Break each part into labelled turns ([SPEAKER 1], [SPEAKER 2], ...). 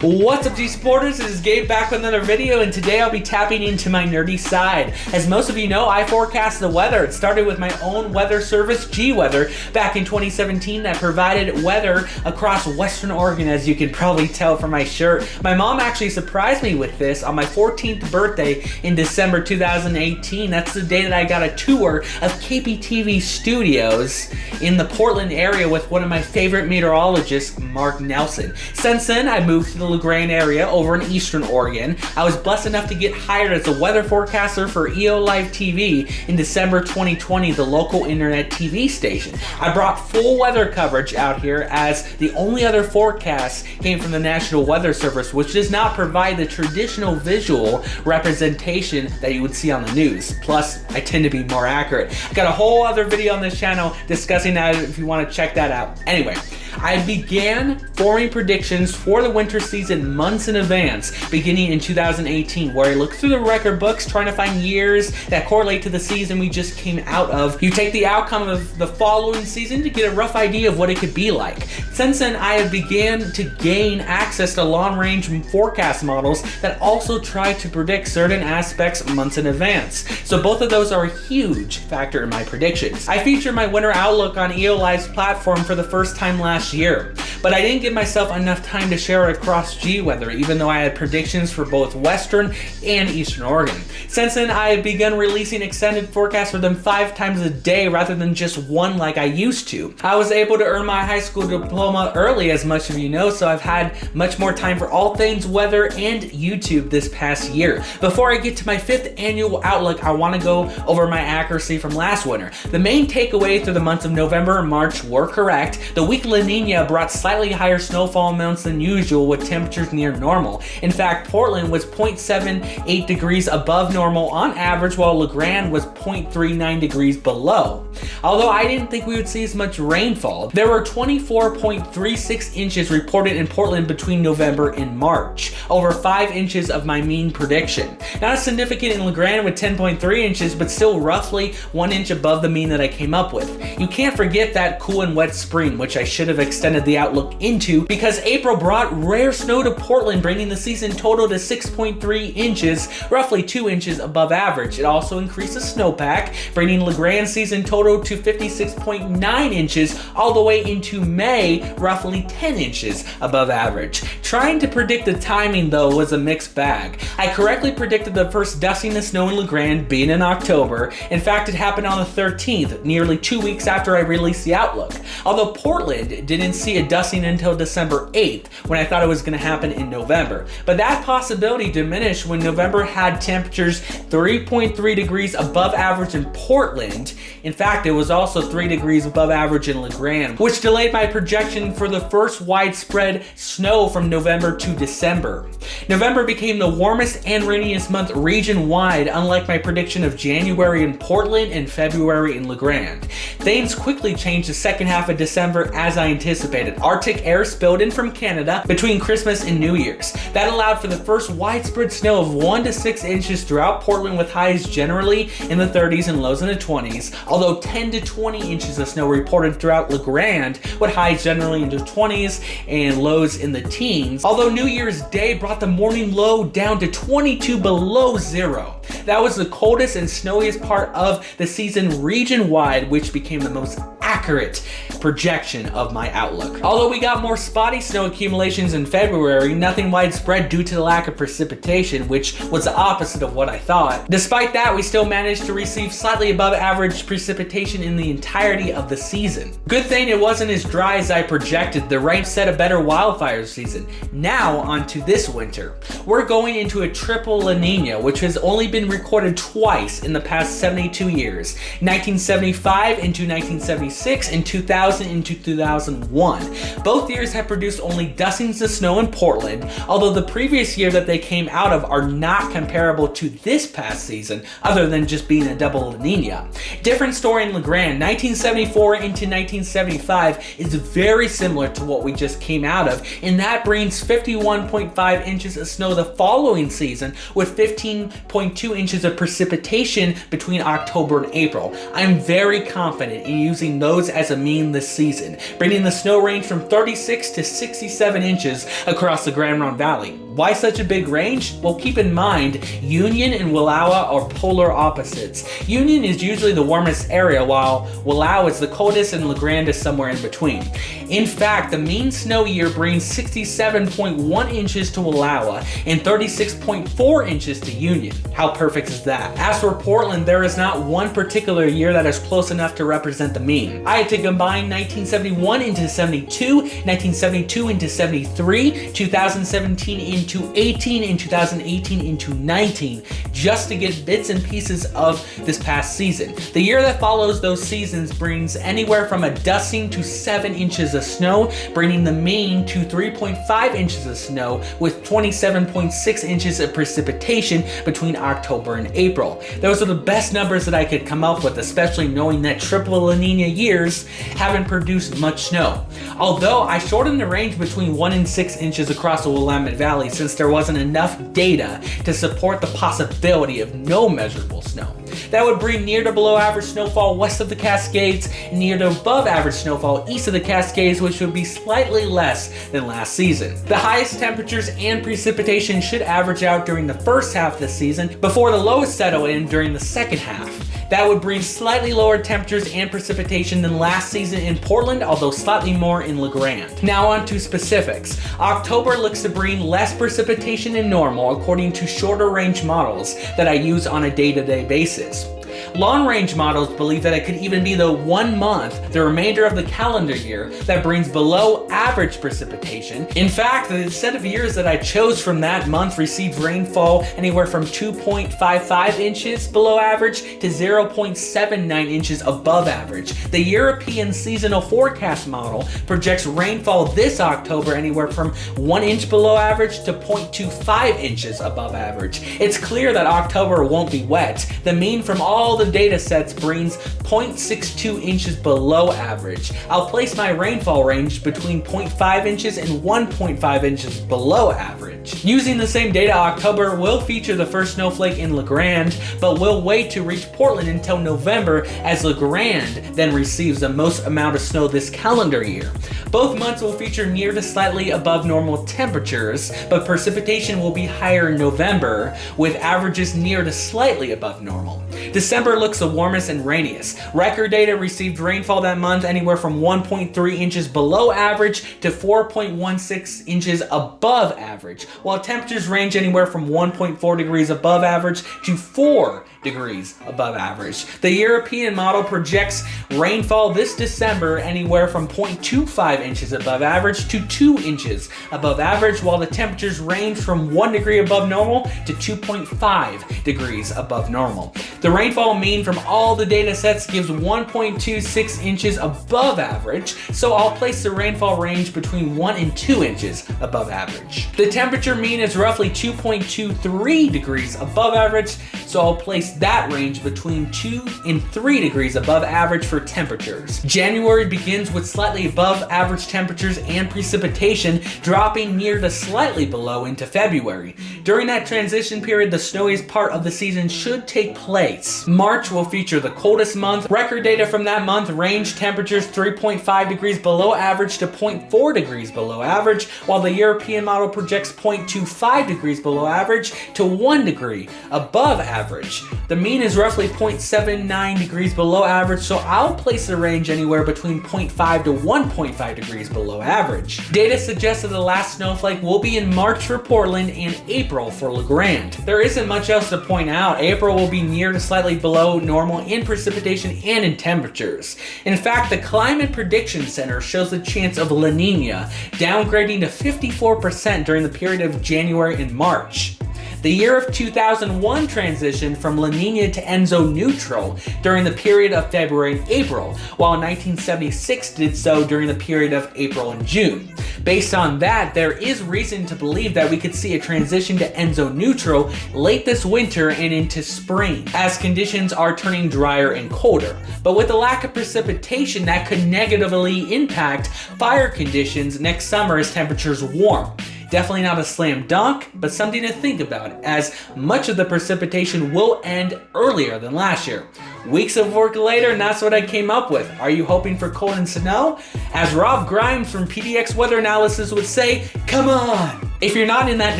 [SPEAKER 1] What's up, G-Sporters? This is Gabe back with another video, and today I'll be tapping into my nerdy side. As most of you know, I forecast the weather. It started with my own weather service, G-Weather, back in 2017 that provided weather across Western Oregon, as you can probably tell from my shirt. My mom actually surprised me with this on my 14th birthday in December 2018. That's the day that I got a tour of KPTV Studios in the Portland area with one of my favorite meteorologists, Mark Nelson. Since then, I moved to the LaGrande area over in Eastern Oregon. I was blessed enough to get hired as a weather forecaster for EO Live TV in December 2020, the local internet TV station. I brought full weather coverage out here, as the only other forecast came from the National Weather Service, which does not provide the traditional visual representation that you would see on the news. Plus, I tend to be more accurate. I got a whole other video on this channel discussing that if you want to check that out. Anyway, I began forming predictions for the winter season months in advance, beginning in 2018, where I looked through the record books trying to find years that correlate to the season we just came out of. You take the outcome of the following season to get a rough idea of what it could be like. Since then, I have began to gain access to long-range forecast models that also try to predict certain aspects months in advance. So both of those are a huge factor in my predictions. I featured my winter outlook on EO Live's platform for the first time last year, but I didn't give myself enough time to share it across G-Weather, even though I had predictions for both Western and Eastern Oregon. Since then, I have begun releasing extended forecasts for them 5 times a day rather than just one like I used to. I was able to earn my high school diploma early, as much of you know, so I've had much more time for all things weather and YouTube this past year. Before I get to my 5th annual outlook, I want to go over my accuracy from last winter. The main takeaway through the months of November and March were correct. The weak La Nina brought slightly higher snowfall amounts than usual, with temperatures near normal. In fact, Portland was 0.78 degrees above normal on average, while LaGrande was 0.39 degrees below. Although I didn't think we would see as much rainfall, there were 24.36 inches reported in Portland between November and March, over 5 inches of my mean prediction. Not as significant in LaGrande with 10.3 inches, but still roughly 1 inch above the mean that I came up with. You can't forget that cool and wet spring, which I should have extended the outlook into, because April brought rare snow to Portland, bringing the season total to 6.3 inches, roughly 2 inches above average. It also increased the snowpack, bringing LaGrande's season total to 56.9 inches all the way into May, roughly 10 inches above average. Trying to predict the timing, though, was a mixed bag. I correctly predicted the first dusting of snow in LaGrande being in October. In fact, it happened on the 13th, nearly 2 weeks after I released the outlook. Although Portland didn't see a dusting until December 8th, when I thought it was going to happen in November. But that possibility diminished when November had temperatures 3.3 degrees above average in Portland. In fact, it was also 3 degrees above average in LaGrande, which delayed my projection for the first widespread snow from November to December. November became the warmest and rainiest month region-wide, unlike my prediction of January in Portland and February in LaGrande. Things quickly changed the second half of December as I anticipated. Arctic air spilled in from Canada between Christmas and New Year's. That allowed for the first widespread snow of 1 to 6 inches throughout Portland, with highs generally in the 30s and lows in the 20s, although 10 to 20 inches of snow reported throughout LaGrande, with highs generally in the 20s and lows in the teens, although New Year's Day brought the morning low down to 22 below zero. That was the coldest and snowiest part of the season region-wide, which became the most accurate projection of my outlook. Although we got more spotty snow accumulations in February, nothing widespread due to the lack of precipitation, which was the opposite of what I thought. Despite that, we still managed to receive slightly above average precipitation in the entirety of the season. Good thing it wasn't as dry as I projected. The rain set a better wildfire season. Now on to this winter. We're going into a triple La Nina, which has only been recorded twice in the past 72 years, 1975 into 1976 and 2000 into 2001. Both years have produced only dustings of snow in Portland, although the previous year that they came out of are not comparable to this past season, other than just being a double La Nina. Different story in LaGrande. 1974 into 1975 is very similar to what we just came out of, and that brings 51.5 inches of snow the following season, with 15.2 inches of precipitation between October and April. I'm very confident in using those those as a mean this season, bringing the snow range from 36 to 67 inches across the Grand Ronde Valley. Why such a big range? Well, keep in mind, Union and Wallowa are polar opposites. Union is usually the warmest area, while Wallowa is the coldest and LeGrand is somewhere in between. In fact, the mean snow year brings 67.1 inches to Wallowa and 36.4 inches to Union. How perfect is that? As for Portland, there is not one particular year that is close enough to represent the mean. I had to combine 1971 into 72, 1972 into 73, 2017 into 18, and 2018 into 19, just to get bits and pieces of this past season. The year that follows those seasons brings anywhere from a dusting to 7 inches of snow, bringing the mean to 3.5 inches of snow with 27.6 inches of precipitation between October and April. Those are the best numbers that I could come up with, especially knowing that triple La Nina years haven't produced much snow. Although I shortened the range between 1 and 6 inches across the Willamette Valley since there wasn't enough data to support the possibility of no measurable snow. That would bring near to below average snowfall west of the Cascades and near to above average snowfall east of the Cascades, which would be slightly less than last season. The highest temperatures and precipitation should average out during the first half of the season before the lowest settle in during the second half. That would bring slightly lower temperatures and precipitation than last season in Portland, although slightly more in LeGrand. Now on to specifics. October looks to bring less precipitation than normal according to shorter range models that I use on a day-to-day basis. Long range models believe that it could even be the 1 month, the remainder of the calendar year, that brings below average precipitation. In fact, the set of years that I chose from that month received rainfall anywhere from 2.55 inches below average to 0.79 inches above average. The European Seasonal Forecast Model projects rainfall this October anywhere from 1 inch below average to 0.25 inches above average. It's clear that October won't be wet. The mean from all the data sets brings 0.62 inches below average. I'll place my rainfall range between 0.5 inches and 1.5 inches below average. Using the same data, October will feature the first snowflake in LeGrand, but will wait to reach Portland until November, as LeGrand then receives the most amount of snow this calendar year. Both months will feature near to slightly above normal temperatures, but precipitation will be higher in November, with averages near to slightly above normal. December looks the warmest and rainiest. Record data received rainfall that month anywhere from 1.3 inches below average to 4.16 inches above average, while temperatures range anywhere from 1.4 degrees above average to 4 degrees above average. The European model projects rainfall this December anywhere from 0.25 inches above average to 2 inches above average, while the temperatures range from 1 degree above normal to 2.5 degrees above normal. The rainfall mean from all the data sets gives 1.26 inches above average, so I'll place the rainfall range between 1 and 2 inches above average. The temperature mean is roughly 2.23 degrees above average, so I'll place that range between 2 and 3 degrees above average for temperatures. January begins with slightly above average temperatures and precipitation, dropping near to slightly below into February. During that transition period, the snowiest part of the season should take place. March will feature the coldest month. Record data from that month range temperatures 3.5 degrees below average to 0.4 degrees below average, while the European model projects 0.25 degrees below average to 1 degree above average. The mean is roughly 0.79 degrees below average, so I'll place the range anywhere between 0.5 to 1.5 degrees below average. Data suggests that the last snowflake will be in March for Portland and April for LeGrand. There isn't much else to point out. April will be near to slightly below normal in precipitation and in temperatures. In fact, the Climate Prediction Center shows the chance of La Nina downgrading to 54% during the period of January and March. The year of 2001 transitioned from La Nina to Enso neutral during the period of February and April, while 1976 did so during the period of April and June. Based on that, there is reason to believe that we could see a transition to Enso neutral late this winter and into spring, as conditions are turning drier and colder. But with the lack of precipitation, that could negatively impact fire conditions next summer as temperatures warm. Definitely not a slam dunk, but something to think about, as much of the precipitation will end earlier than last year. Weeks of work later, and that's what I came up with. Are you hoping for cold and snow? As Rob Grimes from PDX Weather Analysis would say, come on! If you're not in that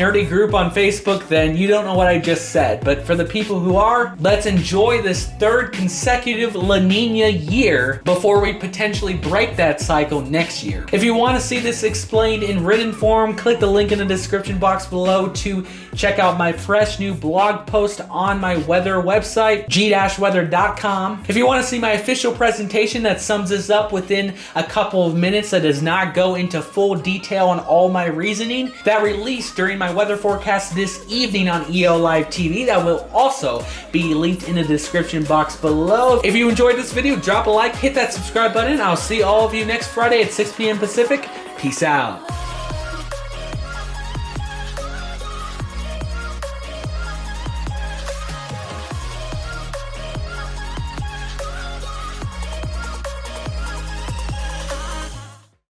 [SPEAKER 1] nerdy group on Facebook, then you don't know what I just said. But for the people who are, let's enjoy this third consecutive La Nina year before we potentially break that cycle next year. If you want to see this explained in written form, click the link in the description box below to check out my fresh new blog post on my weather website, g-weather.com. If you want to see my official presentation that sums this up within a couple of minutes that does not go into full detail on all my reasoning, that released during my weather forecast this evening on EO Live TV, that will also be linked in the description box below. If you enjoyed this video, drop a like, hit that subscribe button. I'll see all of you next Friday at 6 p.m. Pacific. Peace out.